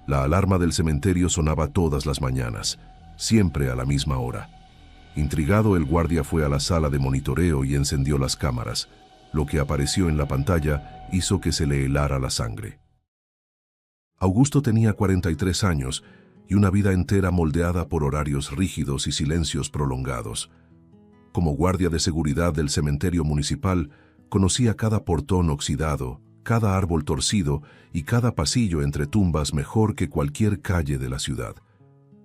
La alarma del cementerio sonaba todas las mañanas, siempre a la misma hora. Intrigado, el guardia fue a la sala de monitoreo y encendió las cámaras. Lo que apareció en la pantalla hizo que se le helara la sangre. Augusto tenía 43 años y una vida entera moldeada por horarios rígidos y silencios prolongados. Como guardia de seguridad del cementerio municipal, conocía cada portón oxidado, cada árbol torcido y cada pasillo entre tumbas mejor que cualquier calle de la ciudad.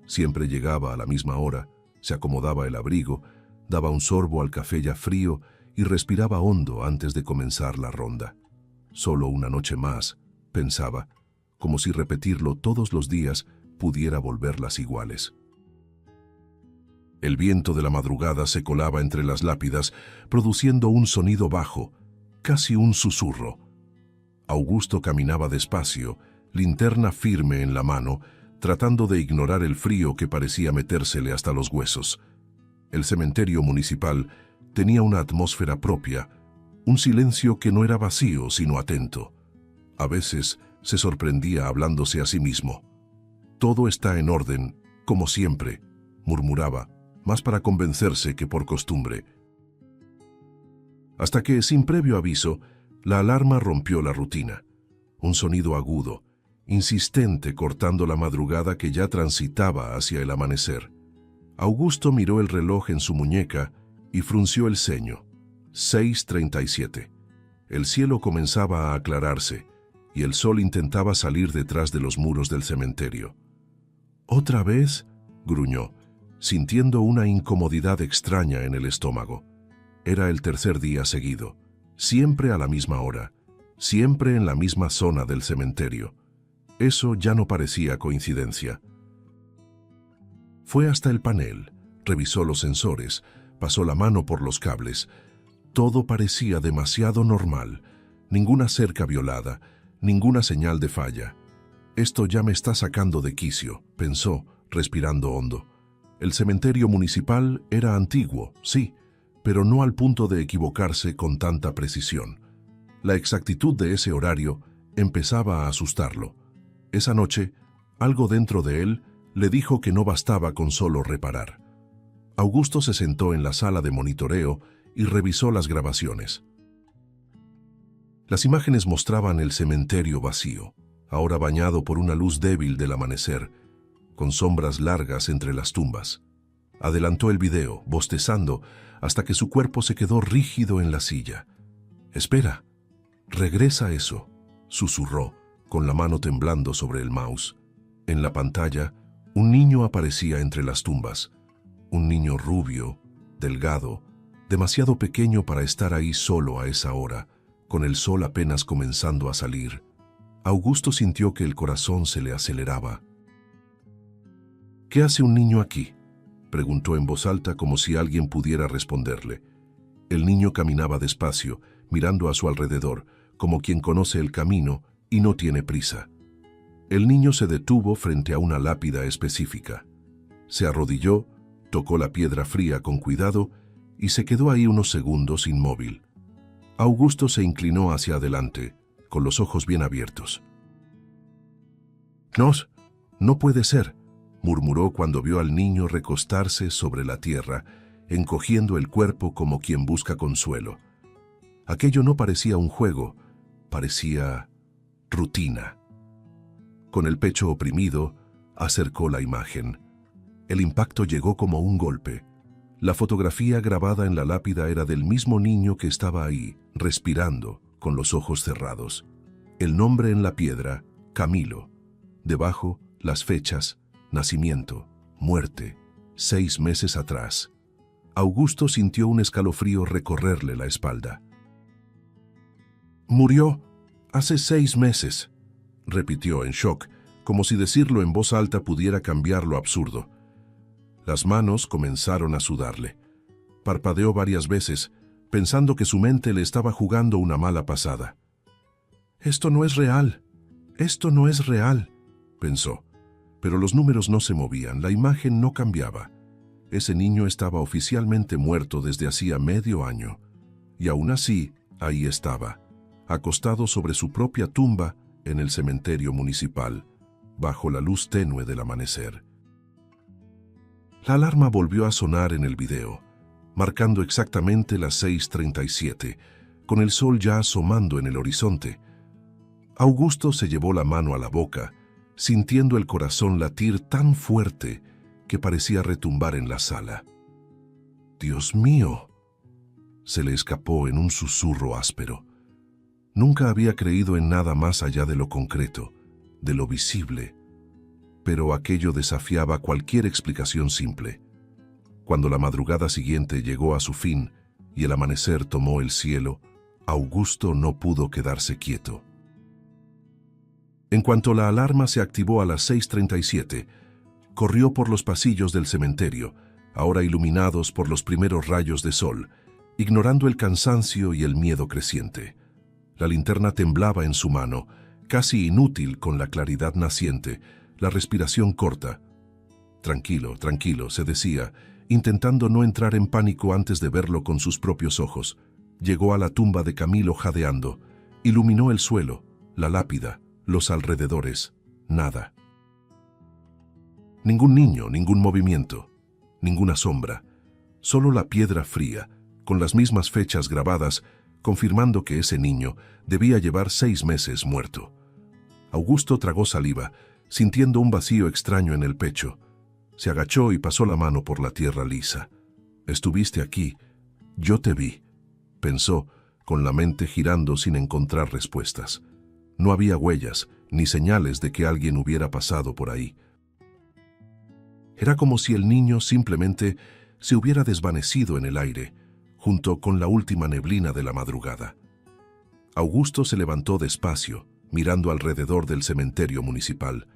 Siempre llegaba a la misma hora, se acomodaba el abrigo, daba un sorbo al café ya frío y respiraba hondo antes de comenzar la ronda. Solo una noche más, pensaba, como si repetirlo todos los días pudiera volverlas iguales. El viento de la madrugada se colaba entre las lápidas, produciendo un sonido bajo, casi un susurro. Augusto caminaba despacio, linterna firme en la mano, tratando de ignorar el frío que parecía metérsele hasta los huesos. El cementerio municipal tenía una atmósfera propia, un silencio que no era vacío, sino atento. A veces se sorprendía hablándose a sí mismo. «Todo está en orden, como siempre», murmuraba, más para convencerse que por costumbre. Hasta que, sin previo aviso, la alarma rompió la rutina. Un sonido agudo, insistente, cortando la madrugada que ya transitaba hacia el amanecer. Augusto miró el reloj en su muñeca y frunció el ceño. 6:37. El cielo comenzaba a aclararse y el sol intentaba salir detrás de los muros del cementerio. «¿Otra vez?», gruñó, sintiendo una incomodidad extraña en el estómago. Era el tercer día seguido, siempre a la misma hora, siempre en la misma zona del cementerio. Eso ya no parecía coincidencia. Fue hasta el panel, revisó los sensores, pasó la mano por los cables. Todo parecía demasiado normal, ninguna cerca violada, ninguna señal de falla. «Esto ya me está sacando de quicio», pensó, respirando hondo. El cementerio municipal era antiguo, sí, pero no al punto de equivocarse con tanta precisión. La exactitud de ese horario empezaba a asustarlo. Esa noche, algo dentro de él le dijo que no bastaba con solo reparar. Augusto se sentó en la sala de monitoreo y revisó las grabaciones. Las imágenes mostraban el cementerio vacío, ahora bañado por una luz débil del amanecer, con sombras largas entre las tumbas. Adelantó el video, bostezando, hasta que su cuerpo se quedó rígido en la silla. «Espera, regresa eso», susurró, con la mano temblando sobre el mouse. En la pantalla, un niño aparecía entre las tumbas. Un niño rubio, delgado, demasiado pequeño para estar ahí solo a esa hora, con el sol apenas comenzando a salir. Augusto sintió que el corazón se le aceleraba. «¿Qué hace un niño aquí?», preguntó en voz alta como si alguien pudiera responderle. El niño caminaba despacio, mirando a su alrededor, como quien conoce el camino y no tiene prisa. El niño se detuvo frente a una lápida específica. Se arrodilló, tocó la piedra fría con cuidado y se quedó ahí unos segundos inmóvil. Augusto se inclinó hacia adelante, con los ojos bien abiertos. «No puede ser», murmuró cuando vio al niño recostarse sobre la tierra, encogiendo el cuerpo como quien busca consuelo. Aquello no parecía un juego, parecía rutina. Con el pecho oprimido, acercó la imagen. El impacto llegó como un golpe. La fotografía grabada en la lápida era del mismo niño que estaba ahí, respirando, con los ojos cerrados. El nombre en la piedra, Camilo. Debajo, las fechas, nacimiento, muerte, 6 meses atrás. Augusto sintió un escalofrío recorrerle la espalda. «Murió hace 6 meses», repitió en shock, como si decirlo en voz alta pudiera cambiar lo absurdo. Las manos comenzaron a sudarle. Parpadeó varias veces, pensando que su mente le estaba jugando una mala pasada. «Esto no es real, esto no es real», pensó. Pero los números no se movían, la imagen no cambiaba. Ese niño estaba oficialmente muerto desde hacía medio año. Y aún así, ahí estaba, acostado sobre su propia tumba en el cementerio municipal, bajo la luz tenue del amanecer. La alarma volvió a sonar en el video, marcando exactamente las 6:37, con el sol ya asomando en el horizonte. Augusto se llevó la mano a la boca, sintiendo el corazón latir tan fuerte que parecía retumbar en la sala. «¡Dios mío!», se le escapó en un susurro áspero. Nunca había creído en nada más allá de lo concreto, de lo visible, pero aquello desafiaba cualquier explicación simple. Cuando la madrugada siguiente llegó a su fin y el amanecer tomó el cielo, Augusto no pudo quedarse quieto. En cuanto la alarma se activó a las 6:37, corrió por los pasillos del cementerio, ahora iluminados por los primeros rayos de sol, ignorando el cansancio y el miedo creciente. La linterna temblaba en su mano, casi inútil con la claridad naciente, la respiración corta. «Tranquilo, tranquilo», se decía, intentando no entrar en pánico antes de verlo con sus propios ojos. Llegó a la tumba de Camilo jadeando, iluminó el suelo, la lápida, los alrededores. Nada. Ningún niño, ningún movimiento, ninguna sombra, solo la piedra fría, con las mismas fechas grabadas, confirmando que ese niño debía llevar 6 meses muerto. Augusto tragó saliva, sintiendo un vacío extraño en el pecho. Se agachó y pasó la mano por la tierra lisa. «Estuviste aquí, yo te vi», pensó, con la mente girando sin encontrar respuestas. No había huellas ni señales de que alguien hubiera pasado por ahí. Era como si el niño simplemente se hubiera desvanecido en el aire, junto con la última neblina de la madrugada. Augusto se levantó despacio, mirando alrededor del cementerio municipal,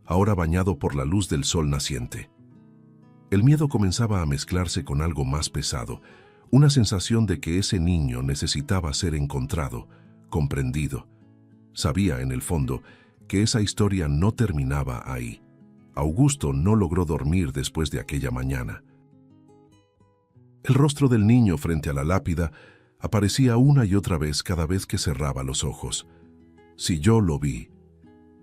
ahora bañado por la luz del sol naciente. El miedo comenzaba a mezclarse con algo más pesado, una sensación de que ese niño necesitaba ser encontrado, comprendido. Sabía, en el fondo, que esa historia no terminaba ahí. Augusto no logró dormir después de aquella mañana. El rostro del niño frente a la lápida aparecía una y otra vez cada vez que cerraba los ojos. «Si yo lo vi,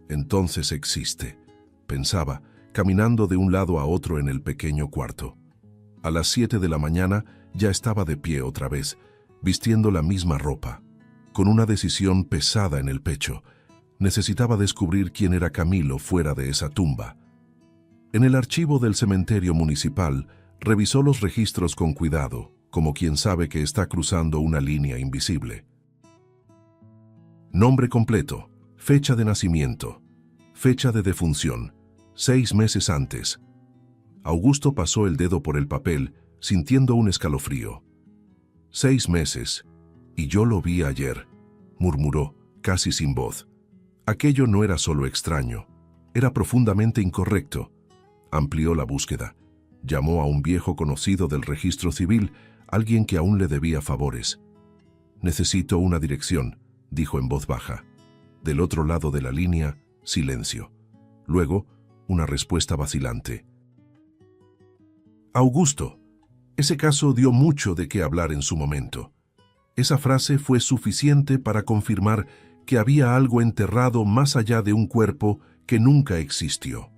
entonces existe», pensaba, caminando de un lado a otro en el pequeño cuarto. A las 7 de la mañana ya estaba de pie otra vez, vistiendo la misma ropa, con una decisión pesada en el pecho. Necesitaba descubrir quién era Camilo fuera de esa tumba. En el archivo del cementerio municipal, revisó los registros con cuidado, como quien sabe que está cruzando una línea invisible. Nombre completo, fecha de nacimiento, fecha de defunción, 6 meses antes. Augusto pasó el dedo por el papel, sintiendo un escalofrío. 6 meses, y yo lo vi ayer, murmuró, casi sin voz. Aquello no era solo extraño, era profundamente incorrecto. Amplió la búsqueda. Llamó a un viejo conocido del registro civil, alguien que aún le debía favores. «Necesito una dirección», dijo en voz baja. Del otro lado de la línea, silencio. Luego, una respuesta vacilante. «Augusto». Ese caso dio mucho de qué hablar en su momento. Esa frase fue suficiente para confirmar que había algo enterrado más allá de un cuerpo que nunca existió.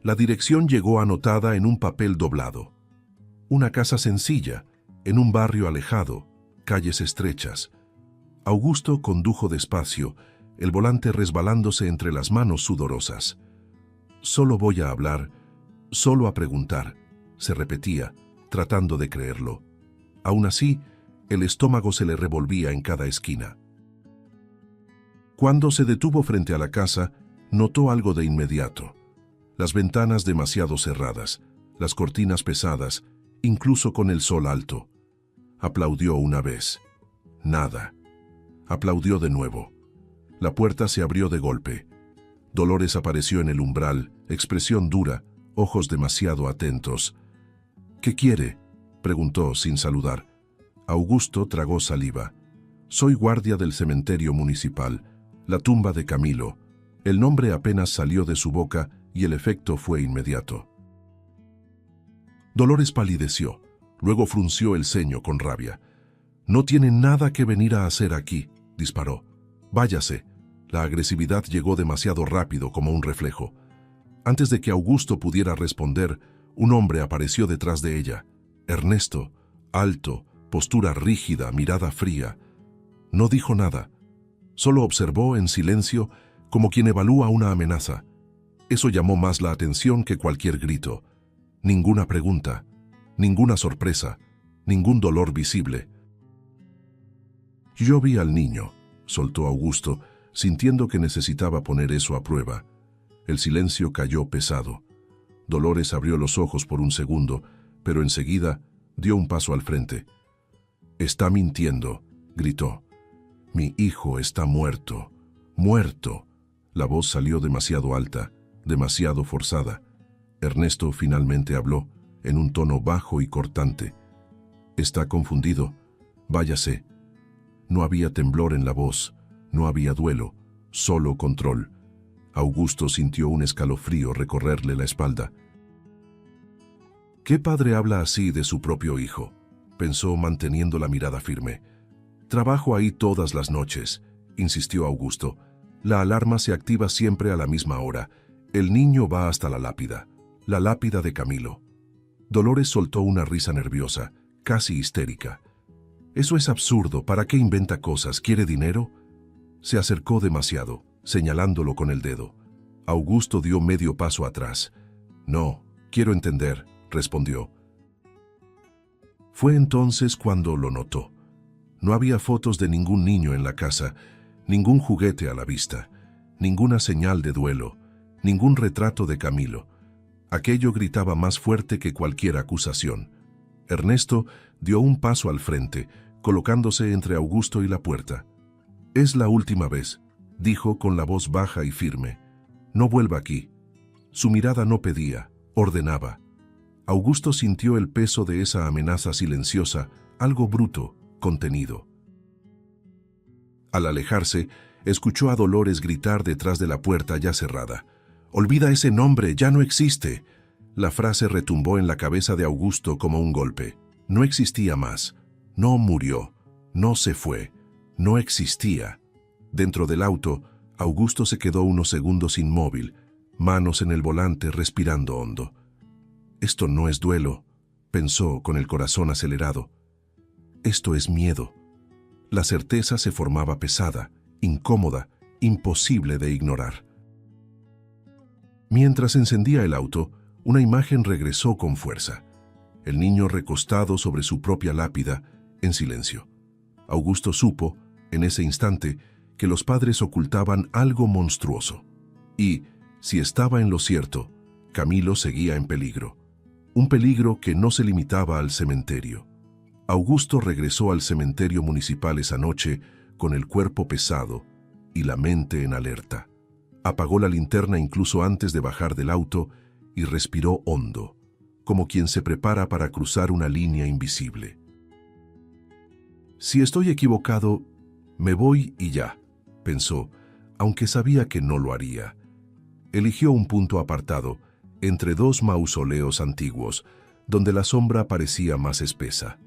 La dirección llegó anotada en un papel doblado. Una casa sencilla, en un barrio alejado, calles estrechas. Augusto condujo despacio, el volante resbalándose entre las manos sudorosas. «Solo voy a hablar, solo a preguntar», se repetía, tratando de creerlo. Aún así, el estómago se le revolvía en cada esquina. Cuando se detuvo frente a la casa, notó algo de inmediato. Las ventanas demasiado cerradas, las cortinas pesadas, incluso con el sol alto. Aplaudió una vez. Nada. Aplaudió de nuevo. La puerta se abrió de golpe. Dolores apareció en el umbral, expresión dura, ojos demasiado atentos. «¿Qué quiere?», preguntó sin saludar. Augusto tragó saliva. «Soy guardia del cementerio municipal, la tumba de Camilo». El nombre apenas salió de su boca y el efecto fue inmediato. Dolores palideció, luego frunció el ceño con rabia. «No tiene nada que venir a hacer aquí», disparó. «Váyase. La agresividad llegó demasiado rápido como un reflejo. Antes de que Augusto pudiera responder, un hombre apareció detrás de ella. Ernesto, alto, postura rígida, mirada fría. No dijo nada. Solo observó en silencio como quien evalúa una amenaza. Eso llamó más la atención que cualquier grito. Ninguna pregunta, ninguna sorpresa, ningún dolor visible. Yo vi al niño, soltó Augusto, sintiendo que necesitaba poner eso a prueba. El silencio cayó pesado. Dolores abrió los ojos por un segundo, pero enseguida dio un paso al frente. «Está mintiendo», gritó. «Mi hijo está muerto. ¡Muerto!». La voz salió demasiado alta, demasiado forzada. Ernesto finalmente habló, en un tono bajo y cortante. «Está confundido. Váyase». No había temblor en la voz, no había duelo, solo control. Augusto sintió un escalofrío recorrerle la espalda. «¿Qué padre habla así de su propio hijo?», pensó manteniendo la mirada firme. «Trabajo ahí todas las noches», insistió Augusto. «La alarma se activa siempre a la misma hora. El niño va hasta la lápida de Camilo». Dolores soltó una risa nerviosa, casi histérica. «Eso es absurdo. ¿Para qué inventa cosas? ¿Quiere dinero?». Se acercó demasiado, señalándolo con el dedo. Augusto dio medio paso atrás. «No, quiero entender», respondió. Fue entonces cuando lo notó. No había fotos de ningún niño en la casa, ningún juguete a la vista, ninguna señal de duelo, ningún retrato de Camilo. Aquello gritaba más fuerte que cualquier acusación. Ernesto dio un paso al frente, colocándose entre Augusto y la puerta. «Es la última vez», dijo con la voz baja y firme. «No vuelva aquí». Su mirada no pedía, ordenaba. Augusto sintió el peso de esa amenaza silenciosa, algo bruto, contenido. Al alejarse, escuchó a Dolores gritar detrás de la puerta ya cerrada. «Olvida ese nombre, ya no existe». La frase retumbó en la cabeza de Augusto como un golpe. No existía más. No murió. No se fue. No existía. Dentro del auto, Augusto se quedó unos segundos inmóvil, manos en el volante, respirando hondo. «Esto no es duelo», pensó con el corazón acelerado. «Esto es miedo». La certeza se formaba pesada, incómoda, imposible de ignorar. Mientras encendía el auto, una imagen regresó con fuerza. El niño recostado sobre su propia lápida, en silencio. Augusto supo, en ese instante, que los padres ocultaban algo monstruoso. Y, si estaba en lo cierto, Camilo seguía en peligro. Un peligro que no se limitaba al cementerio. Augusto regresó al cementerio municipal esa noche con el cuerpo pesado y la mente en alerta. Apagó la linterna incluso antes de bajar del auto y respiró hondo, como quien se prepara para cruzar una línea invisible. «Si estoy equivocado, me voy y ya», pensó, aunque sabía que no lo haría. Eligió un punto apartado, entre dos mausoleos antiguos, donde la sombra parecía más espesa.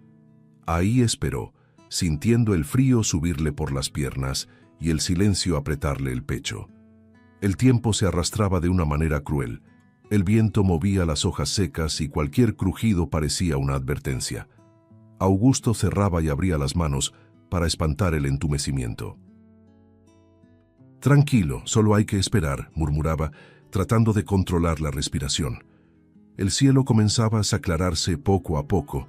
Ahí esperó, sintiendo el frío subirle por las piernas y el silencio apretarle el pecho. El tiempo se arrastraba de una manera cruel. El viento movía las hojas secas y cualquier crujido parecía una advertencia. Augusto cerraba y abría las manos para espantar el entumecimiento. «Tranquilo, solo hay que esperar», murmuraba, tratando de controlar la respiración. El cielo comenzaba a aclararse poco a poco,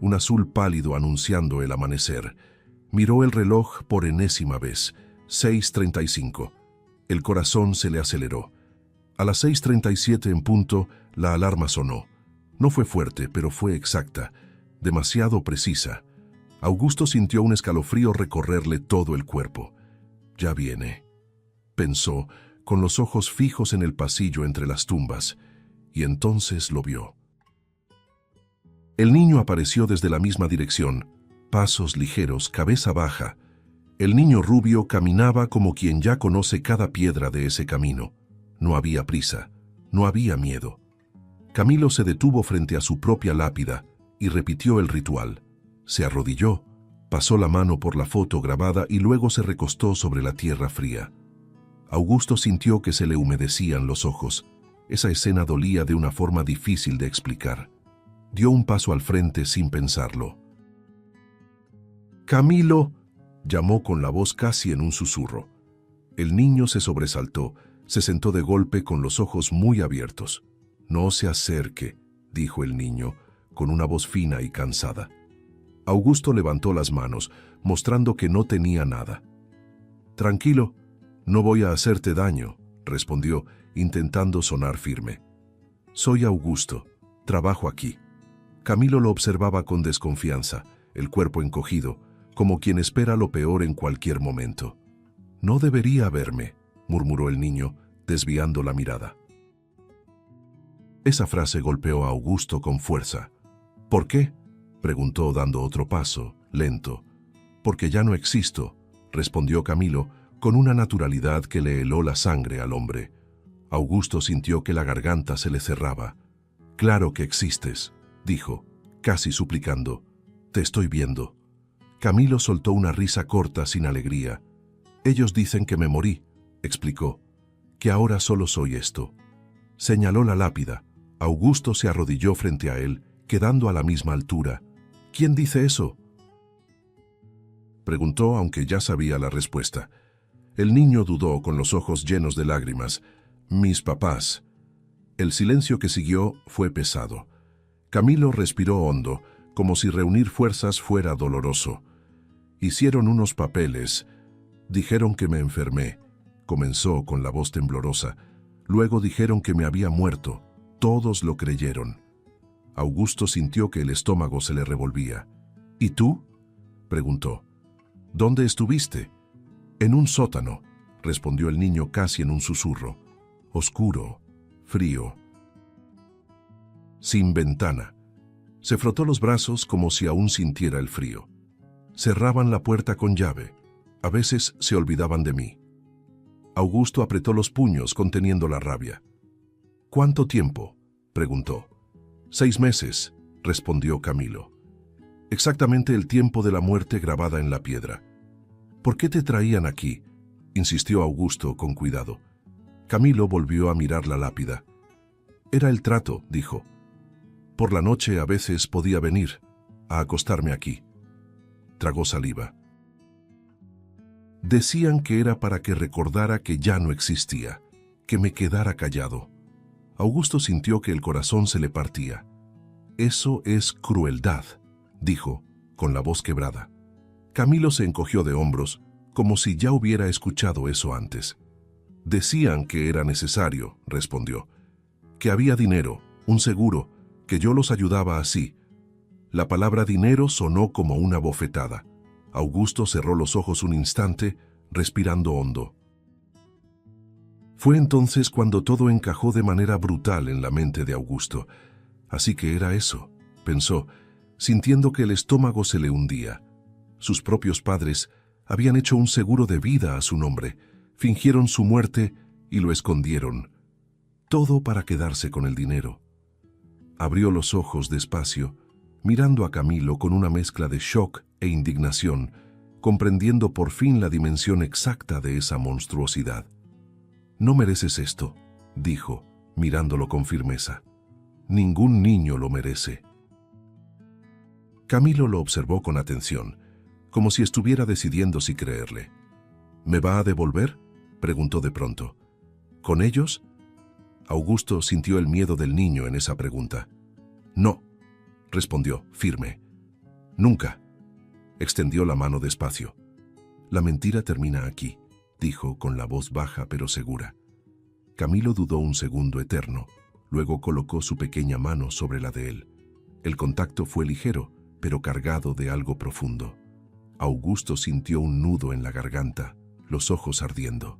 un azul pálido anunciando el amanecer. Miró el reloj por enésima vez, 6:35. El corazón se le aceleró. A las 6:37 en punto, la alarma sonó. No fue fuerte, pero fue exacta, demasiado precisa. Augusto sintió un escalofrío recorrerle todo el cuerpo. «Ya viene», pensó, con los ojos fijos en el pasillo entre las tumbas, y entonces lo vio. El niño apareció desde la misma dirección, pasos ligeros, cabeza baja. El niño rubio caminaba como quien ya conoce cada piedra de ese camino. No había prisa, no había miedo. Camilo se detuvo frente a su propia lápida y repitió el ritual. Se arrodilló, pasó la mano por la foto grabada y luego se recostó sobre la tierra fría. Augusto sintió que se le humedecían los ojos. Esa escena dolía de una forma difícil de explicar. Dio un paso al frente sin pensarlo. «Camilo», llamó con la voz casi en un susurro. El niño se sobresaltó, se sentó de golpe con los ojos muy abiertos. «No se acerque», dijo el niño, con una voz fina y cansada. Augusto levantó las manos, mostrando que no tenía nada. «Tranquilo, no voy a hacerte daño», respondió, intentando sonar firme. «Soy Augusto, trabajo aquí». Camilo lo observaba con desconfianza, el cuerpo encogido, como quien espera lo peor en cualquier momento. «No debería verme», murmuró el niño, desviando la mirada. Esa frase golpeó a Augusto con fuerza. «¿Por qué?», preguntó dando otro paso, lento. «Porque ya no existo», respondió Camilo, con una naturalidad que le heló la sangre al hombre. Augusto sintió que la garganta se le cerraba. «Claro que existes», dijo, casi suplicando. «Te estoy viendo». Camilo soltó una risa corta sin alegría. «Ellos dicen que me morí», explicó, «que ahora solo soy esto». Señaló la lápida. Augusto se arrodilló frente a él, quedando a la misma altura. «¿Quién dice eso?», preguntó, aunque ya sabía la respuesta. El niño dudó, con los ojos llenos de lágrimas. «Mis papás». El silencio que siguió fue pesado. Camilo respiró hondo, como si reunir fuerzas fuera doloroso. «Hicieron unos papeles. Dijeron que me enfermé», comenzó con la voz temblorosa. «Luego dijeron que me había muerto. Todos lo creyeron». Augusto sintió que el estómago se le revolvía. «¿Y tú?», preguntó. «¿Dónde estuviste?». «En un sótano», respondió el niño casi en un susurro. «Oscuro, frío, sin ventana». Se frotó los brazos como si aún sintiera el frío. «Cerraban la puerta con llave. A veces se olvidaban de mí». Augusto apretó los puños conteniendo la rabia. «¿Cuánto tiempo?», preguntó. 6 meses, respondió Camilo. «Exactamente el tiempo de la muerte grabada en la piedra». «¿Por qué te traían aquí?», insistió Augusto con cuidado. Camilo volvió a mirar la lápida. «Era el trato», dijo. «Por la noche a veces podía venir a acostarme aquí». Tragó saliva. «Decían que era para que recordara que ya no existía, que me quedara callado». Augusto sintió que el corazón se le partía. «Eso es crueldad», dijo, con la voz quebrada. Camilo se encogió de hombros, como si ya hubiera escuchado eso antes. «Decían que era necesario», respondió. «Que había dinero, un seguro, que yo los ayudaba así». La palabra dinero sonó como una bofetada. Augusto cerró los ojos un instante, respirando hondo. Fue entonces cuando todo encajó de manera brutal en la mente de Augusto. Así que era eso, pensó, sintiendo que el estómago se le hundía. Sus propios padres habían hecho un seguro de vida a su nombre, fingieron su muerte y lo escondieron. Todo para quedarse con el dinero. Abrió los ojos despacio, mirando a Camilo con una mezcla de shock e indignación, comprendiendo por fin la dimensión exacta de esa monstruosidad. «No mereces esto», dijo, mirándolo con firmeza. «Ningún niño lo merece». Camilo lo observó con atención, como si estuviera decidiendo si creerle. «¿Me va a devolver?», preguntó de pronto. «¿Con ellos?». Augusto sintió el miedo del niño en esa pregunta. «No», respondió, firme. «Nunca». Extendió la mano despacio. «La mentira termina aquí», dijo con la voz baja pero segura. Camilo dudó un segundo eterno, luego colocó su pequeña mano sobre la de él. El contacto fue ligero, pero cargado de algo profundo. Augusto sintió un nudo en la garganta, los ojos ardiendo.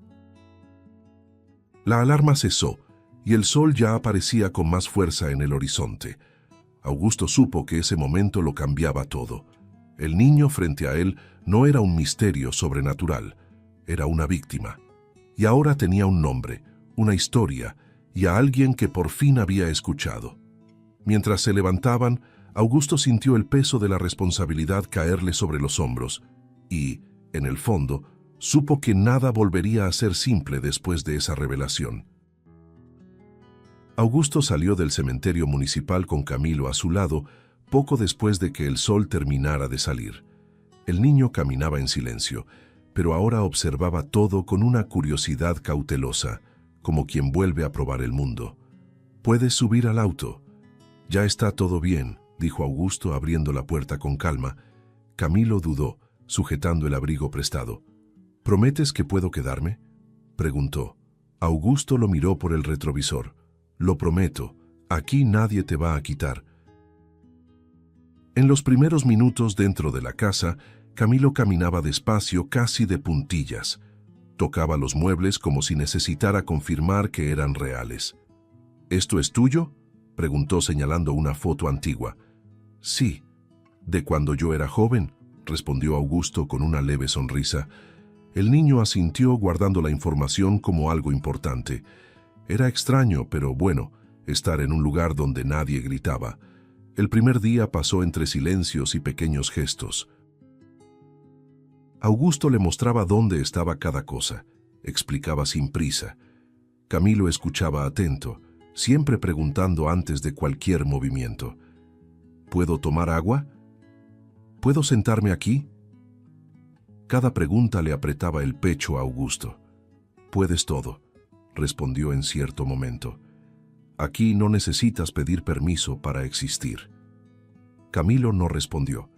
La alarma cesó, y el sol ya aparecía con más fuerza en el horizonte. Augusto supo que ese momento lo cambiaba todo. El niño frente a él no era un misterio sobrenatural, era una víctima. Y ahora tenía un nombre, una historia, y a alguien que por fin había escuchado. Mientras se levantaban, Augusto sintió el peso de la responsabilidad caerle sobre los hombros y, en el fondo, Supo que nada volvería a ser simple después de esa revelación. Augusto salió del cementerio municipal con Camilo a su lado poco después de que el sol terminara de salir. El niño caminaba en silencio, pero ahora observaba todo con una curiosidad cautelosa, como quien vuelve a probar el mundo. «Puedes subir al auto». «Ya está todo bien», dijo Augusto abriendo la puerta con calma. Camilo dudó, sujetando el abrigo prestado. «¿Prometes que puedo quedarme?», preguntó. Augusto lo miró por el retrovisor. «Lo prometo, aquí nadie te va a quitar». En los primeros minutos dentro de la casa, Camilo caminaba despacio, casi de puntillas. Tocaba los muebles como si necesitara confirmar que eran reales. «¿Esto es tuyo?», preguntó señalando una foto antigua. «Sí, de cuando yo era joven», respondió Augusto con una leve sonrisa. El niño asintió guardando la información como algo importante. Era extraño, pero bueno, estar en un lugar donde nadie gritaba. El primer día pasó entre silencios y pequeños gestos. Augusto le mostraba dónde estaba cada cosa, explicaba sin prisa. Camilo escuchaba atento, siempre preguntando antes de cualquier movimiento. «¿Puedo tomar agua? ¿Puedo sentarme aquí?». Cada pregunta le apretaba el pecho a Augusto. «Puedes todo», respondió en cierto momento. «Aquí no necesitas pedir permiso para existir». Camilo no respondió,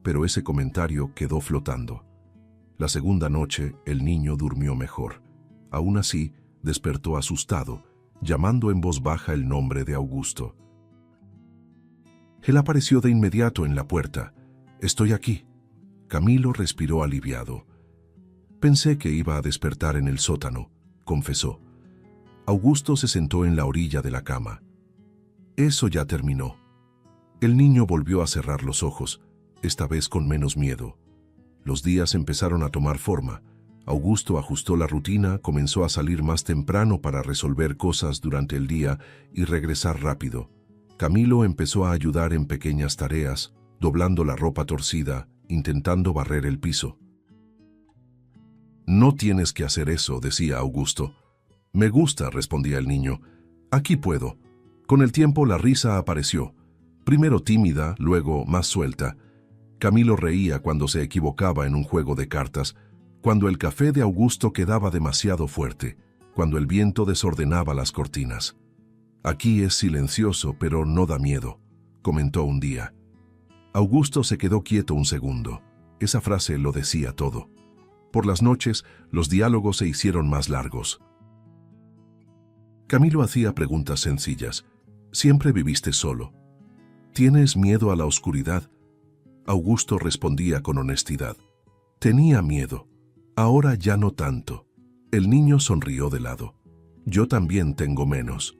pero ese comentario quedó flotando. La segunda noche, el niño durmió mejor. Aún así, despertó asustado, llamando en voz baja el nombre de Augusto. Él apareció de inmediato en la puerta. «Estoy aquí». Camilo respiró aliviado. «Pensé que iba a despertar en el sótano», confesó. Augusto se sentó en la orilla de la cama. «Eso ya terminó». El niño volvió a cerrar los ojos, esta vez con menos miedo. Los días empezaron a tomar forma. Augusto ajustó la rutina, comenzó a salir más temprano para resolver cosas durante el día y regresar rápido. Camilo empezó a ayudar en pequeñas tareas, doblando la ropa torcida, intentando barrer el piso. «No tienes que hacer eso», decía Augusto. «Me gusta», respondía el niño. «Aquí puedo». Con el tiempo la risa apareció, primero tímida, luego más suelta. Camilo reía cuando se equivocaba en un juego de cartas, cuando el café de Augusto quedaba demasiado fuerte, cuando el viento desordenaba las cortinas. «Aquí es silencioso, pero no da miedo», comentó un día. Augusto se quedó quieto un segundo. Esa frase lo decía todo. Por las noches, los diálogos se hicieron más largos. Camilo hacía preguntas sencillas. «¿Siempre viviste solo? ¿Tienes miedo a la oscuridad?». Augusto respondía con honestidad. «Tenía miedo. Ahora ya no tanto». El niño sonrió de lado. «Yo también tengo menos».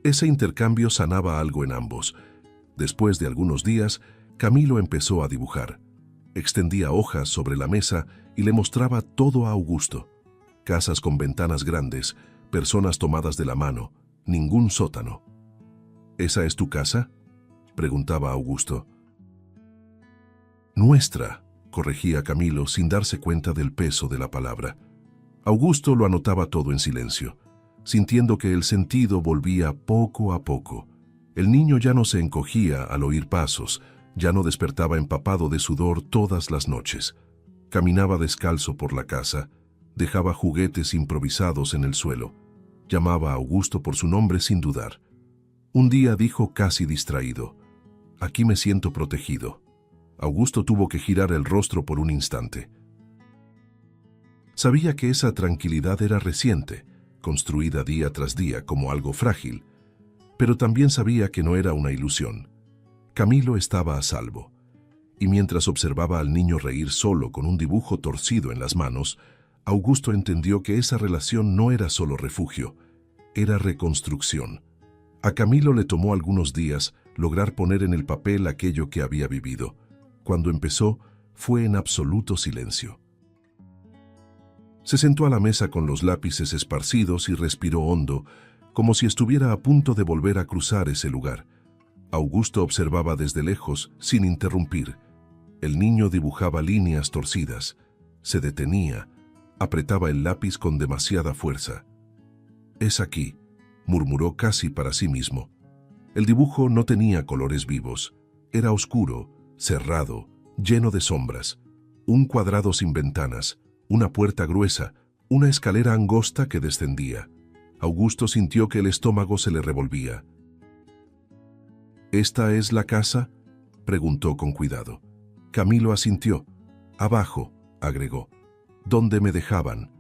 Ese intercambio sanaba algo en ambos. Después de algunos días, Camilo empezó a dibujar. Extendía hojas sobre la mesa y le mostraba todo a Augusto. Casas con ventanas grandes, personas tomadas de la mano, ningún sótano. «¿Esa es tu casa?», preguntaba Augusto. «Nuestra», corregía Camilo sin darse cuenta del peso de la palabra. Augusto lo anotaba todo en silencio, sintiendo que el sentido volvía poco a poco. El niño ya no se encogía al oír pasos, ya no despertaba empapado de sudor todas las noches. Caminaba descalzo por la casa, dejaba juguetes improvisados en el suelo. Llamaba a Augusto por su nombre sin dudar. Un día dijo casi distraído: «Aquí me siento protegido». Augusto tuvo que girar el rostro por un instante. Sabía que esa tranquilidad era reciente, construida día tras día como algo frágil, pero también sabía que no era una ilusión. Camilo estaba a salvo, y mientras observaba al niño reír solo con un dibujo torcido en las manos, Augusto entendió que esa relación no era solo refugio, era reconstrucción. A Camilo le tomó algunos días lograr poner en el papel aquello que había vivido. Cuando empezó, fue en absoluto silencio. Se sentó a la mesa con los lápices esparcidos y respiró hondo, como si estuviera a punto de volver a cruzar ese lugar. Augusto observaba desde lejos, sin interrumpir. El niño dibujaba líneas torcidas. Se detenía, Apretaba el lápiz con demasiada fuerza. «Es aquí», murmuró casi para sí mismo. El dibujo no tenía colores vivos. Era oscuro, cerrado, lleno de sombras. Un cuadrado sin ventanas, una puerta gruesa, una escalera angosta que descendía. Augusto sintió que el estómago se le revolvía. «¿Esta es la casa?», preguntó con cuidado. Camilo asintió. «Abajo», agregó. «¿Dónde me dejaban?».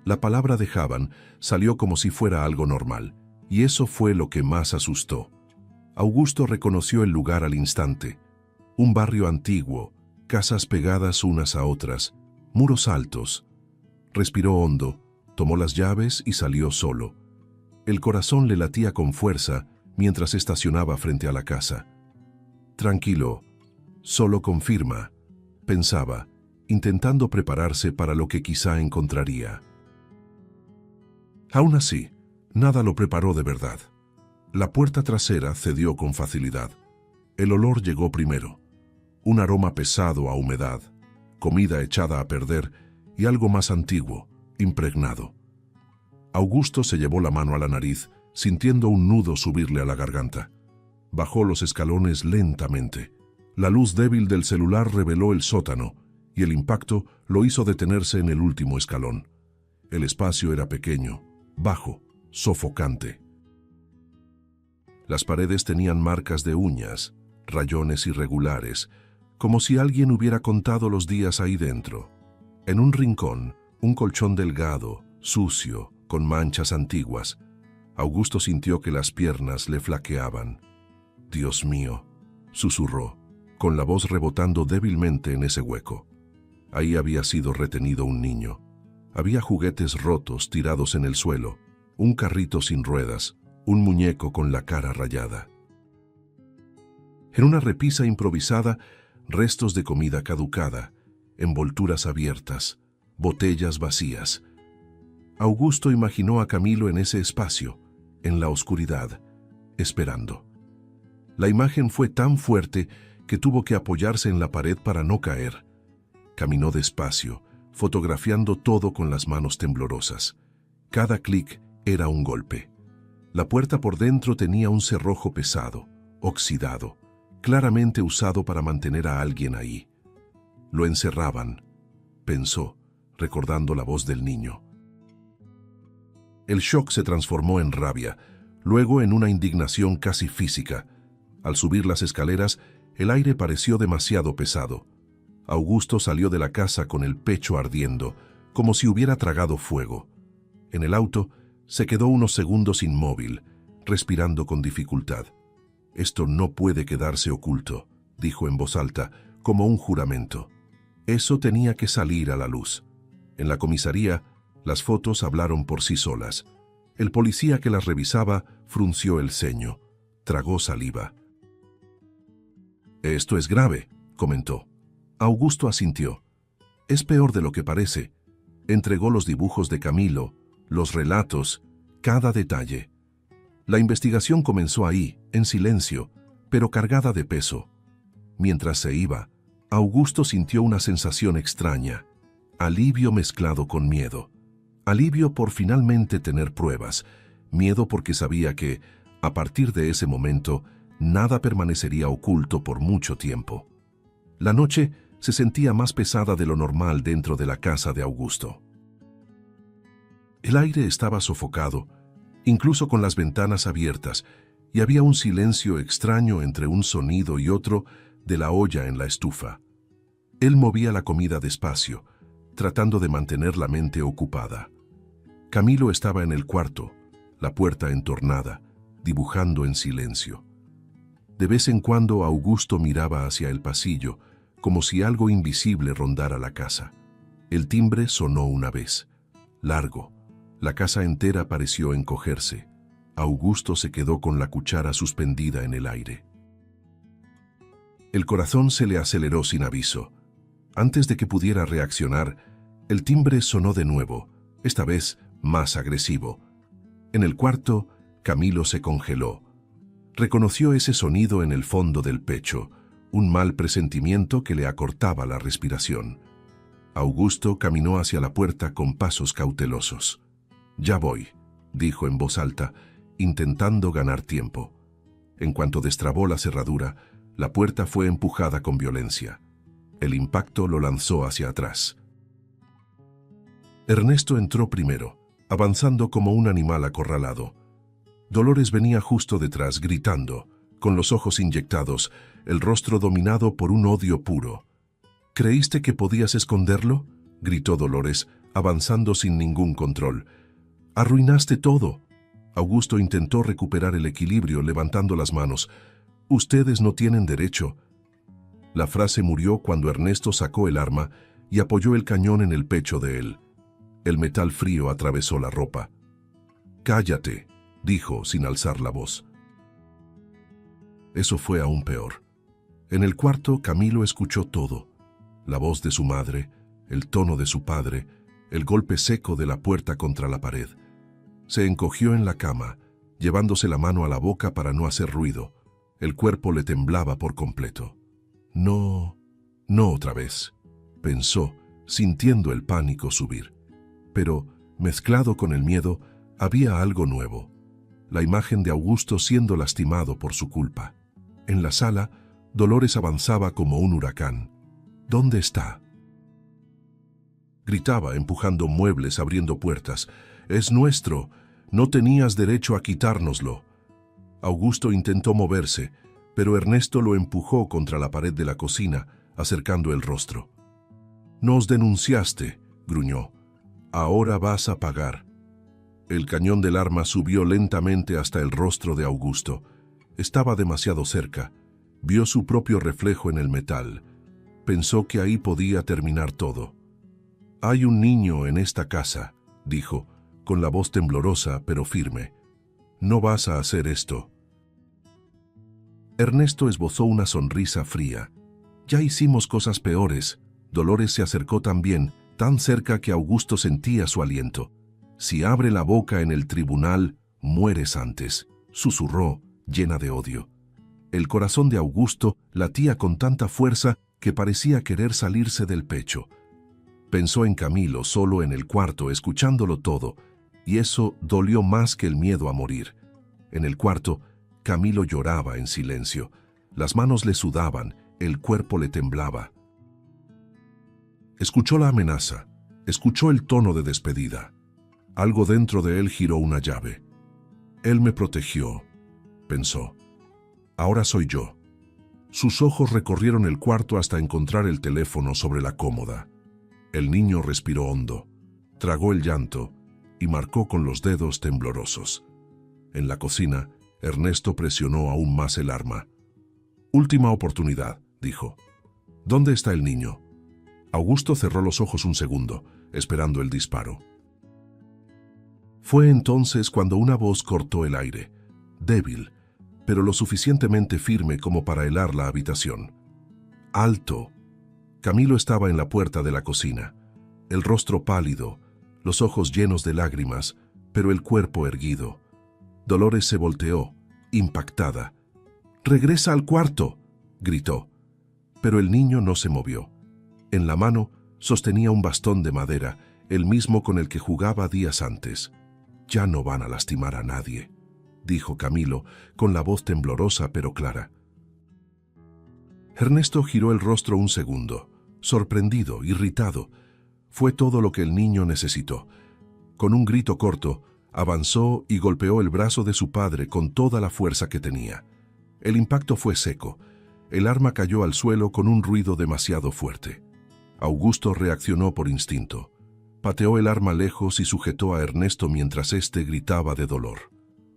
La palabra dejaban salió como si fuera algo normal, y eso fue lo que más asustó. Augusto reconoció el lugar al instante. Un barrio antiguo, casas pegadas unas a otras, muros altos. Respiró hondo, tomó las llaves y salió solo. El corazón le latía con fuerza mientras estacionaba frente a la casa. «Tranquilo, solo confirma», pensaba, intentando prepararse para lo que quizá encontraría. Aún así, nada lo preparó de verdad. La puerta trasera cedió con facilidad. El olor llegó primero. Un aroma pesado a humedad, comida echada a perder y algo más antiguo, impregnado. Augusto se llevó la mano a la nariz, sintiendo un nudo subirle a la garganta. Bajó los escalones lentamente. La luz débil del celular reveló el sótano, y el impacto lo hizo detenerse en el último escalón. El espacio era pequeño, bajo, sofocante. Las paredes tenían marcas de uñas, rayones irregulares, como si alguien hubiera contado los días ahí dentro. En un rincón, un colchón delgado, sucio, con manchas antiguas. Augusto sintió que las piernas le flaqueaban. «Dios mío», susurró, con la voz rebotando débilmente en ese hueco. Ahí había sido retenido un niño. Había juguetes rotos tirados en el suelo, un carrito sin ruedas, un muñeco con la cara rayada. En una repisa improvisada, restos de comida caducada, envolturas abiertas, botellas vacías. Augusto imaginó a Camilo en ese espacio, en la oscuridad, esperando. La imagen fue tan fuerte que tuvo que apoyarse en la pared para no caer. Caminó despacio, fotografiando todo con las manos temblorosas. Cada clic era un golpe. La puerta por dentro tenía un cerrojo pesado, oxidado, claramente usado para mantener a alguien ahí. Lo encerraban, pensó, recordando la voz del niño. El shock se transformó en rabia, luego en una indignación casi física. Al subir las escaleras, el aire pareció demasiado pesado. Augusto salió de la casa con el pecho ardiendo, como si hubiera tragado fuego. En el auto, se quedó unos segundos inmóvil, respirando con dificultad. «Esto no puede quedarse oculto», dijo en voz alta, como un juramento. Eso tenía que salir a la luz. En la comisaría, las fotos hablaron por sí solas. El policía que las revisaba frunció el ceño, tragó saliva. «Esto es grave», comentó. Augusto asintió. «Es peor de lo que parece». Entregó los dibujos de Camilo, los relatos, cada detalle. La investigación comenzó ahí, en silencio, pero cargada de peso. Mientras se iba, Augusto sintió una sensación extraña, alivio mezclado con miedo. Alivio por finalmente tener pruebas, miedo porque sabía que, a partir de ese momento, nada permanecería oculto por mucho tiempo. La noche se sentía más pesada de lo normal dentro de la casa de Augusto. El aire estaba sofocado, incluso con las ventanas abiertas, y había un silencio extraño entre un sonido y otro de la olla en la estufa. Él movía la comida despacio, tratando de mantener la mente ocupada. Camilo estaba en el cuarto, la puerta entornada, dibujando en silencio. De vez en cuando Augusto miraba hacia el pasillo, como si algo invisible rondara la casa. El timbre sonó una vez, largo. La casa entera pareció encogerse. Augusto se quedó con la cuchara suspendida en el aire. El corazón se le aceleró sin aviso. Antes de que pudiera reaccionar, el timbre sonó de nuevo, esta vez más agresivo. En el cuarto, Camilo se congeló. Reconoció ese sonido en el fondo del pecho, un mal presentimiento que le acortaba la respiración. Augusto caminó hacia la puerta con pasos cautelosos. «Ya voy», dijo en voz alta, intentando ganar tiempo. En cuanto destrabó la cerradura, la puerta fue empujada con violencia. El impacto lo lanzó hacia atrás. Ernesto entró primero, avanzando como un animal acorralado. Dolores venía justo detrás, gritando, con los ojos inyectados, el rostro dominado por un odio puro. «¿Creíste que podías esconderlo?», gritó Dolores, avanzando sin ningún control. «Arruinaste todo». Augusto intentó recuperar el equilibrio levantando las manos. «Ustedes no tienen derecho». La frase murió cuando Ernesto sacó el arma y apoyó el cañón en el pecho de él. El metal frío atravesó la ropa. «Cállate», dijo sin alzar la voz. Eso fue aún peor. En el cuarto, Camilo escuchó todo. La voz de su madre, el tono de su padre, el golpe seco de la puerta contra la pared. Se encogió en la cama, llevándose la mano a la boca para no hacer ruido. El cuerpo le temblaba por completo. No otra vez, pensó, sintiendo el pánico subir. Pero, mezclado con el miedo, había algo nuevo. La imagen de Augusto siendo lastimado por su culpa. En la sala, Dolores avanzaba como un huracán. «¿Dónde está?», gritaba, empujando muebles, abriendo puertas. «Es nuestro. No tenías derecho a quitárnoslo». Augusto intentó moverse, pero Ernesto lo empujó contra la pared de la cocina, acercando el rostro. «Nos denunciaste», gruñó. «Ahora vas a pagar». El cañón del arma subió lentamente hasta el rostro de Augusto. Estaba demasiado cerca. Vio su propio reflejo en el metal. Pensó que ahí podía terminar todo. «Hay un niño en esta casa», dijo, con la voz temblorosa pero firme. «No vas a hacer esto». Ernesto esbozó una sonrisa fría. «Ya hicimos cosas peores». Dolores se acercó también, tan cerca que Augusto sentía su aliento. «Si abre la boca en el tribunal, mueres antes», susurró, llena de odio. El corazón de Augusto latía con tanta fuerza que parecía querer salirse del pecho. Pensó en Camilo solo en el cuarto, escuchándolo todo, y eso dolió más que el miedo a morir. En el cuarto, Camilo lloraba en silencio. Las manos le sudaban, el cuerpo le temblaba. Escuchó la amenaza, escuchó el tono de despedida. Algo dentro de él giró una llave. «Él me protegió», pensó. «Ahora soy yo». Sus ojos recorrieron el cuarto hasta encontrar el teléfono sobre la cómoda. El niño respiró hondo, tragó el llanto y marcó con los dedos temblorosos. En la cocina, Ernesto presionó aún más el arma. «Última oportunidad», dijo. «¿Dónde está el niño?». Augusto cerró los ojos un segundo, esperando el disparo. Fue entonces cuando una voz cortó el aire, débil, pero lo suficientemente firme como para helar la habitación. «¡Alto!». Camilo estaba en la puerta de la cocina, el rostro pálido, los ojos llenos de lágrimas, pero el cuerpo erguido. Dolores se volteó, impactada. «¡Regresa al cuarto!», gritó. Pero el niño no se movió. En la mano sostenía un bastón de madera, el mismo con el que jugaba días antes. «Ya no van a lastimar a nadie», dijo Camilo, con la voz temblorosa pero clara. Ernesto giró el rostro un segundo, sorprendido, irritado. Fue todo lo que el niño necesitó. Con un grito corto, avanzó y golpeó el brazo de su padre con toda la fuerza que tenía. El impacto fue seco. El arma cayó al suelo con un ruido demasiado fuerte. Augusto reaccionó por instinto. Pateó el arma lejos y sujetó a Ernesto mientras éste gritaba de dolor.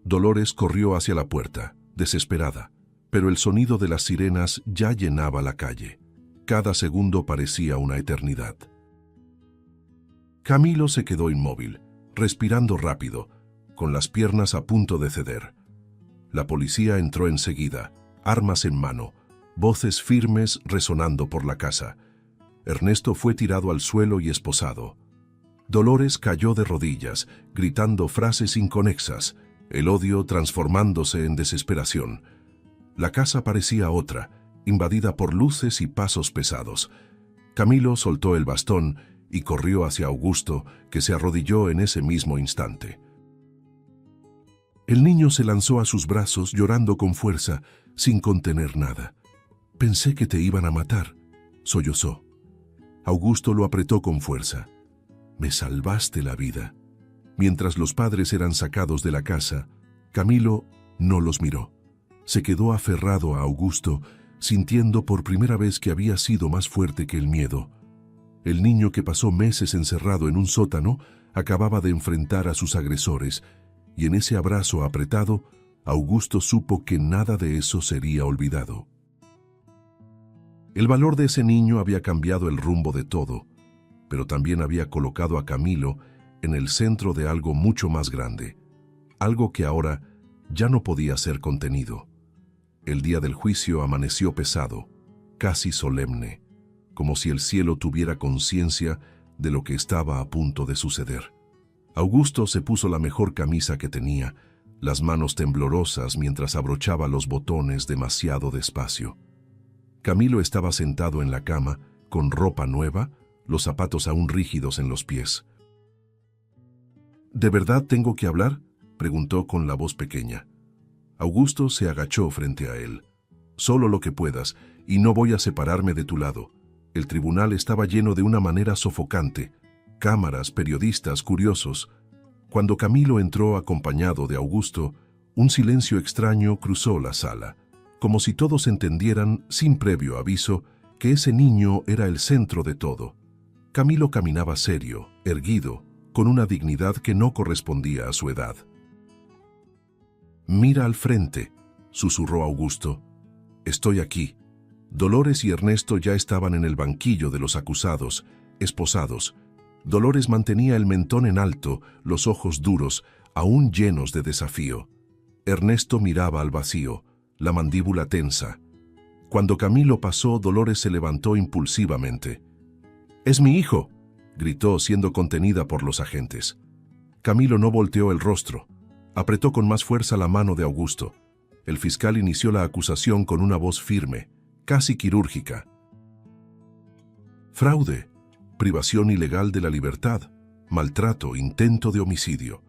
Dolores corrió hacia la puerta, desesperada, pero el sonido de las sirenas ya llenaba la calle. Cada segundo parecía una eternidad. Camilo se quedó inmóvil, respirando rápido, con las piernas a punto de ceder. La policía entró enseguida, armas en mano, voces firmes resonando por la casa. Ernesto fue tirado al suelo y esposado. Dolores cayó de rodillas, gritando frases inconexas, el odio transformándose en desesperación. La casa parecía otra, invadida por luces y pasos pesados. Camilo soltó el bastón y corrió hacia Augusto, que se arrodilló en ese mismo instante. El niño se lanzó a sus brazos llorando con fuerza, sin contener nada. «Pensé que te iban a matar», sollozó. Augusto lo apretó con fuerza. «Me salvaste la vida». Mientras los padres eran sacados de la casa, Camilo no los miró. Se quedó aferrado a Augusto, sintiendo por primera vez que había sido más fuerte que el miedo. El niño, que pasó meses encerrado en un sótano, acababa de enfrentar a sus agresores, y en ese abrazo apretado, Augusto supo que nada de eso sería olvidado. El valor de ese niño había cambiado el rumbo de todo, pero también había colocado a Camilo en el centro de algo mucho más grande, algo que ahora ya no podía ser contenido. El día del juicio amaneció pesado, casi solemne, como si el cielo tuviera conciencia de lo que estaba a punto de suceder. Augusto se puso la mejor camisa que tenía, las manos temblorosas mientras abrochaba los botones demasiado despacio. Camilo estaba sentado en la cama, con ropa nueva, los zapatos aún rígidos en los pies. «¿De verdad tengo que hablar?», preguntó con la voz pequeña. Augusto se agachó frente a él. «Solo lo que puedas, y no voy a separarme de tu lado». El tribunal estaba lleno de una manera sofocante. Cámaras, periodistas, curiosos. Cuando Camilo entró acompañado de Augusto, un silencio extraño cruzó la sala, como si todos entendieran, sin previo aviso, que ese niño era el centro de todo. Camilo caminaba serio, erguido, con una dignidad que no correspondía a su edad. «Mira al frente», susurró Augusto. «Estoy aquí». Dolores y Ernesto ya estaban en el banquillo de los acusados, esposados. Dolores mantenía el mentón en alto, los ojos duros, aún llenos de desafío. Ernesto miraba al vacío, la mandíbula tensa. Cuando Camilo pasó, Dolores se levantó impulsivamente. «¡Es mi hijo!», gritó, siendo contenida por los agentes. Camilo no volteó el rostro. Apretó con más fuerza la mano de Augusto. El fiscal inició la acusación con una voz firme, casi quirúrgica. «Fraude, privación ilegal de la libertad, maltrato, intento de homicidio».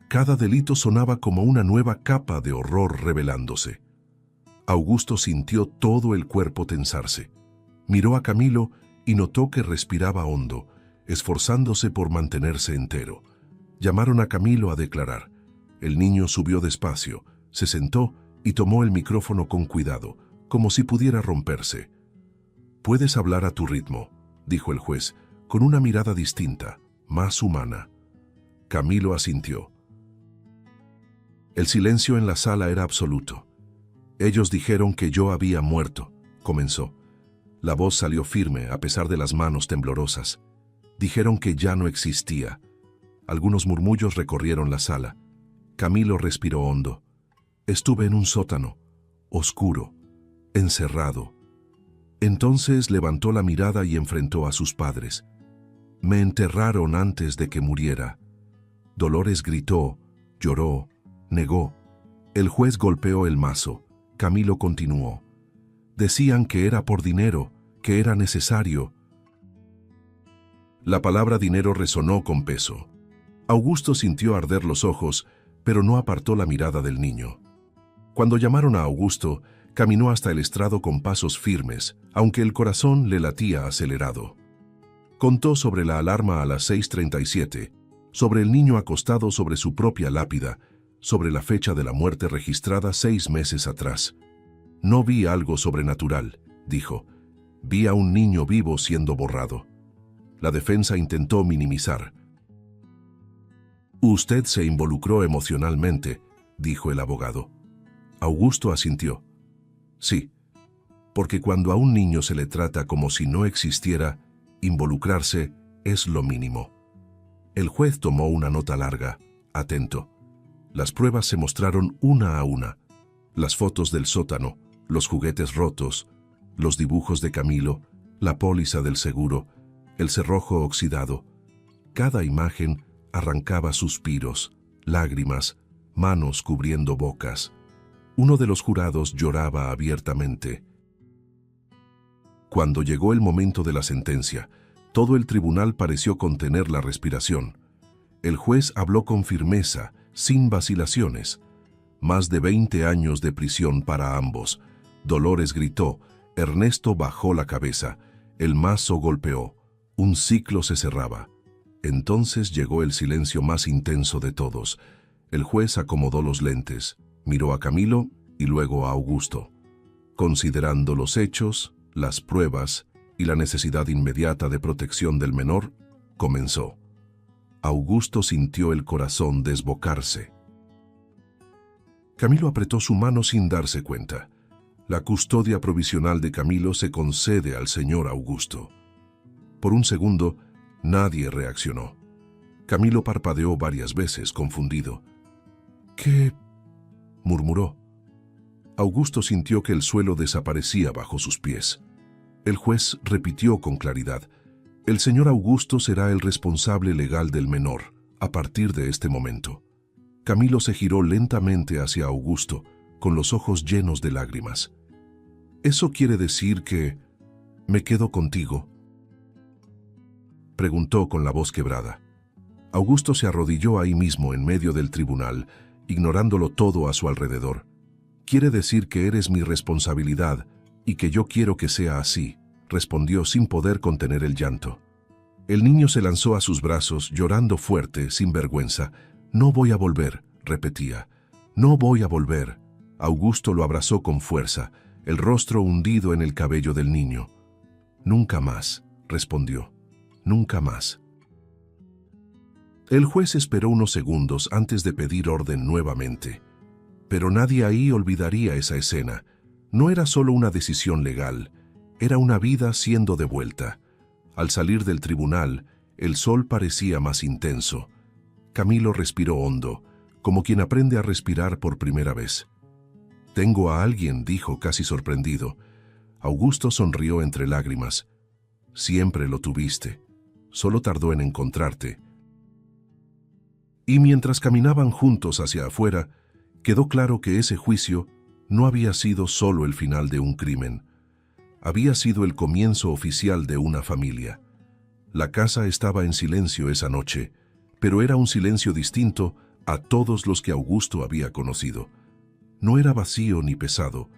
Cada delito sonaba como una nueva capa de horror revelándose. Augusto sintió todo el cuerpo tensarse. Miró a Camilo y notó que respiraba hondo, esforzándose por mantenerse entero. Llamaron a Camilo a declarar. El niño subió despacio, se sentó y tomó el micrófono con cuidado, como si pudiera romperse. «Puedes hablar a tu ritmo», dijo el juez, con una mirada distinta, más humana. Camilo asintió. El silencio en la sala era absoluto. «Ellos dijeron que yo había muerto», comenzó. La voz salió firme a pesar de las manos temblorosas. «Dijeron que ya no existía». Algunos murmullos recorrieron la sala. Camilo respiró hondo. «Estuve en un sótano, oscuro, encerrado». Entonces levantó la mirada y enfrentó a sus padres. «Me enterraron antes de que muriera». Dolores gritó, lloró, negó. El juez golpeó el mazo. Camilo continuó. «Decían que era por dinero, que era necesario». La palabra dinero resonó con peso. Augusto sintió arder los ojos, pero no apartó la mirada del niño. Cuando llamaron a Augusto, caminó hasta el estrado con pasos firmes, aunque el corazón le latía acelerado. Contó sobre la alarma a las 6:37, sobre el niño acostado sobre su propia lápida, sobre la fecha de la muerte registrada 6 meses atrás. «No vi algo sobrenatural», dijo. «Vi a un niño vivo siendo borrado». La defensa intentó minimizar. «Usted se involucró emocionalmente», dijo el abogado. Augusto asintió. «Sí, porque cuando a un niño se le trata como si no existiera, involucrarse es lo mínimo». El juez tomó una nota larga, atento. Las pruebas se mostraron una a una. Las fotos del sótano, los juguetes rotos, los dibujos de Camilo, la póliza del seguro, el cerrojo oxidado. Cada imagen arrancaba suspiros, lágrimas, manos cubriendo bocas. Uno de los jurados lloraba abiertamente. Cuando llegó el momento de la sentencia, Todo el tribunal pareció contener la respiración. El juez habló con firmeza, sin vacilaciones. Más de 20 años de prisión para ambos. Dolores gritó, Ernesto bajó la cabeza, el mazo golpeó. Un ciclo se cerraba. Entonces llegó el silencio más intenso de todos. El juez acomodó los lentes, miró a Camilo y luego a Augusto. Considerando los hechos, las pruebas y la necesidad inmediata de protección del menor, comenzó. Augusto sintió el corazón desbocarse. Camilo apretó su mano sin darse cuenta. La custodia provisional de Camilo se concede al señor Augusto. Por un segundo, nadie reaccionó. Camilo parpadeó varias veces, confundido. «¿Qué?», murmuró. Augusto sintió que el suelo desaparecía bajo sus pies. El juez repitió con claridad: «El señor Augusto será el responsable legal del menor, a partir de este momento». Camilo se giró lentamente hacia Augusto, con los ojos llenos de lágrimas. «¿Eso quiere decir que me quedo contigo?», preguntó con la voz quebrada. Augusto se arrodilló ahí mismo en medio del tribunal, ignorándolo todo a su alrededor. «Quiere decir que eres mi responsabilidad y que yo quiero que sea así», respondió sin poder contener el llanto. El niño se lanzó a sus brazos, llorando fuerte, sin vergüenza. «No voy a volver», repetía. «No voy a volver». Augusto lo abrazó con fuerza, el rostro hundido en el cabello del niño. «Nunca más», respondió. «Nunca más». El juez esperó unos segundos antes de pedir orden nuevamente. Pero nadie ahí olvidaría esa escena. No era solo una decisión legal, era una vida siendo devuelta. Al salir del tribunal, el sol parecía más intenso. Camilo respiró hondo, como quien aprende a respirar por primera vez. «Tengo a alguien», dijo casi sorprendido. Augusto sonrió entre lágrimas. «Siempre lo tuviste. Solo tardó en encontrarte». Y mientras caminaban juntos hacia afuera, quedó claro que ese juicio no había sido solo el final de un crimen. Había sido el comienzo oficial de una familia. La casa estaba en silencio esa noche, pero era un silencio distinto a todos los que Augusto había conocido. No era vacío ni pesado,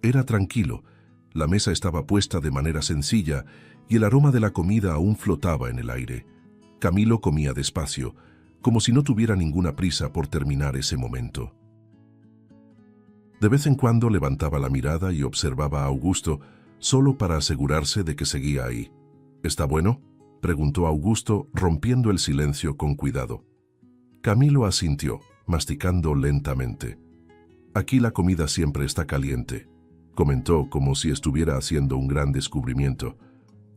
era tranquilo. La mesa estaba puesta de manera sencilla y el aroma de la comida aún flotaba en el aire. Camilo comía despacio, como si no tuviera ninguna prisa por terminar ese momento. De vez en cuando levantaba la mirada y observaba a Augusto, solo para asegurarse de que seguía ahí. «¿Está bueno?», preguntó Augusto, rompiendo el silencio con cuidado. Camilo asintió, masticando lentamente. «Aquí la comida siempre está caliente», comentó como si estuviera haciendo un gran descubrimiento.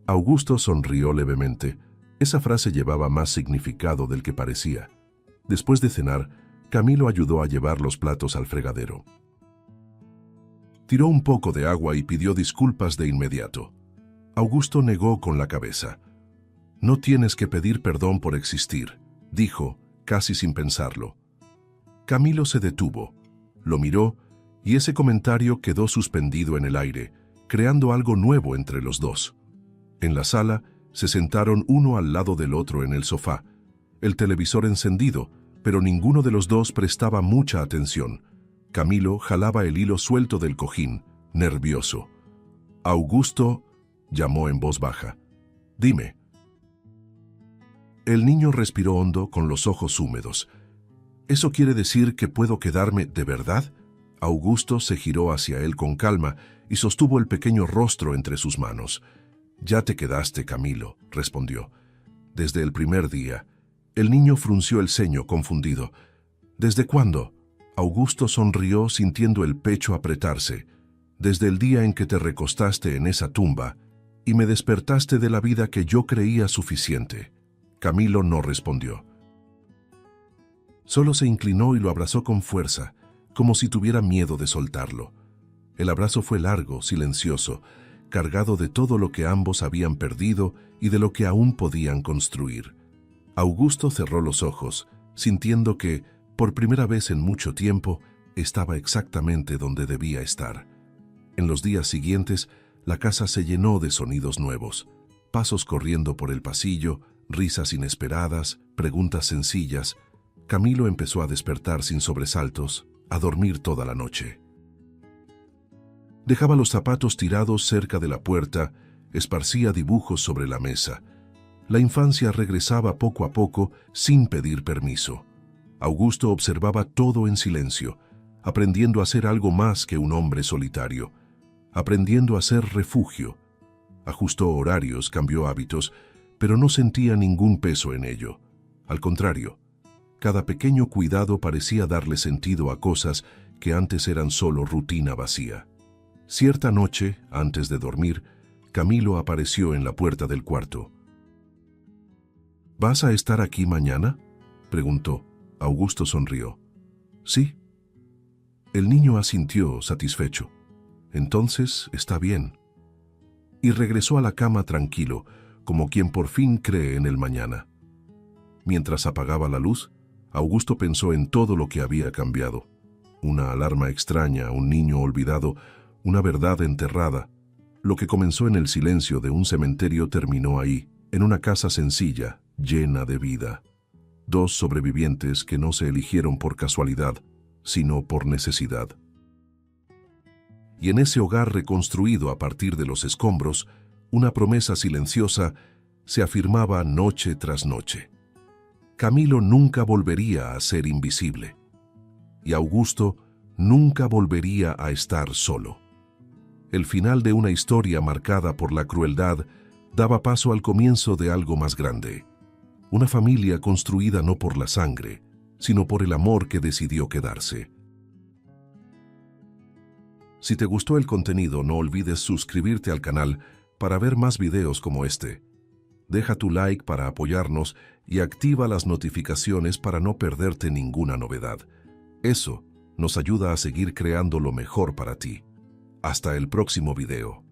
Augusto sonrió levemente. Esa frase llevaba más significado del que parecía. Después de cenar, Camilo ayudó a llevar los platos al fregadero. Tiró un poco de agua y pidió disculpas de inmediato. Augusto negó con la cabeza. «No tienes que pedir perdón por existir», dijo, casi sin pensarlo. Camilo se detuvo, lo miró y ese comentario quedó suspendido en el aire, creando algo nuevo entre los dos. En la sala, se sentaron uno al lado del otro en el sofá, el televisor encendido, pero ninguno de los dos prestaba mucha atención. Camilo jalaba el hilo suelto del cojín, nervioso. «Augusto», llamó en voz baja. «Dime». El niño respiró hondo con los ojos húmedos. «¿Eso quiere decir que puedo quedarme de verdad?». Augusto se giró hacia él con calma y sostuvo el pequeño rostro entre sus manos. «Ya te quedaste, Camilo», respondió. «Desde el primer día». El niño frunció el ceño, confundido. «¿Desde cuándo?». Augusto sonrió sintiendo el pecho apretarse. «Desde el día en que te recostaste en esa tumba y me despertaste de la vida que yo creía suficiente». Camilo no respondió. Solo se inclinó y lo abrazó con fuerza, como si tuviera miedo de soltarlo. El abrazo fue largo, silencioso, cargado de todo lo que ambos habían perdido y de lo que aún podían construir. Augusto cerró los ojos, sintiendo que, por primera vez en mucho tiempo, estaba exactamente donde debía estar. En los días siguientes, la casa se llenó de sonidos nuevos. Pasos corriendo por el pasillo, risas inesperadas, preguntas sencillas. Camilo empezó a despertar sin sobresaltos, a dormir toda la noche. Dejaba los zapatos tirados cerca de la puerta, esparcía dibujos sobre la mesa. La infancia regresaba poco a poco sin pedir permiso. Augusto observaba todo en silencio, aprendiendo a ser algo más que un hombre solitario, aprendiendo a ser refugio. Ajustó horarios, cambió hábitos, pero no sentía ningún peso en ello. Al contrario, cada pequeño cuidado parecía darle sentido a cosas que antes eran solo rutina vacía. Cierta noche, antes de dormir, Camilo apareció en la puerta del cuarto. ¿Vas a estar aquí mañana?, preguntó. Augusto sonrió. Sí. El niño asintió, satisfecho. Entonces está bien. Y regresó a la cama tranquilo, como quien por fin cree en el mañana. Mientras apagaba la luz, Augusto pensó en todo lo que había cambiado. Una alarma extraña, un niño olvidado, una verdad enterrada. Lo que comenzó en el silencio de un cementerio terminó ahí, en una casa sencilla, llena de vida. Dos sobrevivientes que no se eligieron por casualidad, sino por necesidad. Y en ese hogar reconstruido a partir de los escombros, una promesa silenciosa se afirmaba noche tras noche. Camilo nunca volvería a ser invisible. Y Augusto nunca volvería a estar solo. El final de una historia marcada por la crueldad daba paso al comienzo de algo más grande. Una familia construida no por la sangre, sino por el amor que decidió quedarse. Si te gustó el contenido, no olvides suscribirte al canal para ver más videos como este. Deja tu like para apoyarnos y activa las notificaciones para no perderte ninguna novedad. Eso nos ayuda a seguir creando lo mejor para ti. Hasta el próximo video.